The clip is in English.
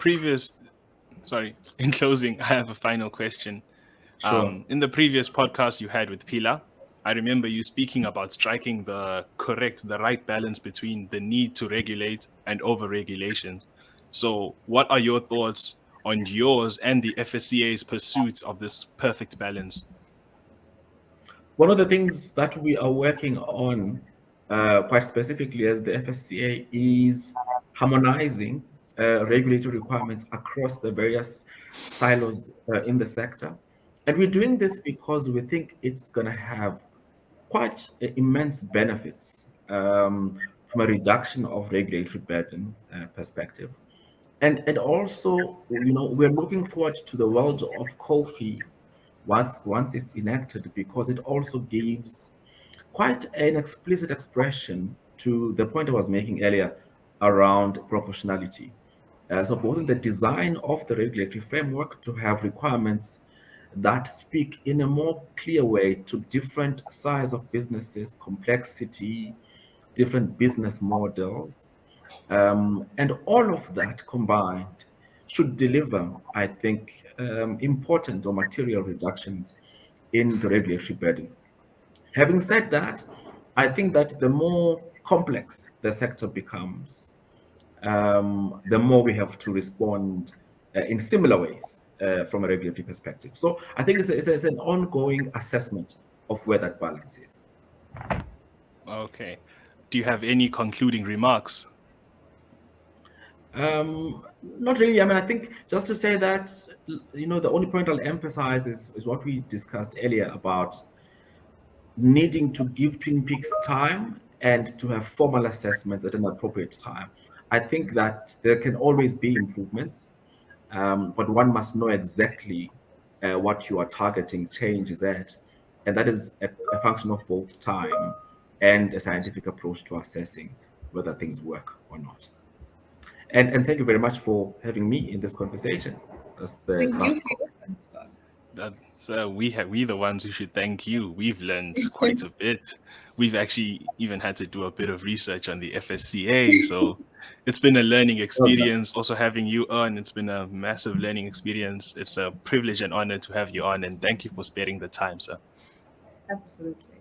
previous, sorry, in closing, I have a final question. Sure. In the previous podcast you had with Pila, I remember you speaking about striking the right balance between the need to regulate and over-regulations. So, what are your thoughts on yours and the FSCA's pursuit of this perfect balance? One of the things that we are working on, quite specifically as the FSCA, is harmonizing regulatory requirements across the various silos in the sector. And we're doing this because we think it's going to have quite immense benefits from a reduction of regulatory burden perspective. And also, we're looking forward to the world of coffee once it's enacted, because it also gives quite an explicit expression to the point I was making earlier around proportionality. So both in the design of the regulatory framework to have requirements that speak in a more clear way to different size of businesses, complexity, different business models, and all of that combined should deliver, I think, important or material reductions in the regulatory burden. Having said that, I think that the more complex the sector becomes, the more we have to respond in similar ways from a regulatory perspective. So I think it's an ongoing assessment of where that balance is. Okay. Do you have any concluding remarks? Not really. I mean, I think just to say that, the only point I'll emphasize is what we discussed earlier about needing to give Twin Peaks time and to have formal assessments at an appropriate time. I think that there can always be improvements, but one must know exactly what you are targeting change is at. And that is a function of both time and a scientific approach to assessing whether things work or not. And thank you very much for having me in this conversation. That's the Thank you last for comment. your answer. So we the ones who should thank you. We've learned quite a bit. We've actually even had to do a bit of research on the FSCA. So it's been a learning Well done. experience. Also having you on, it's been a massive learning experience. It's a privilege and honor to have you on, and thank you for sparing the time, sir. Absolutely.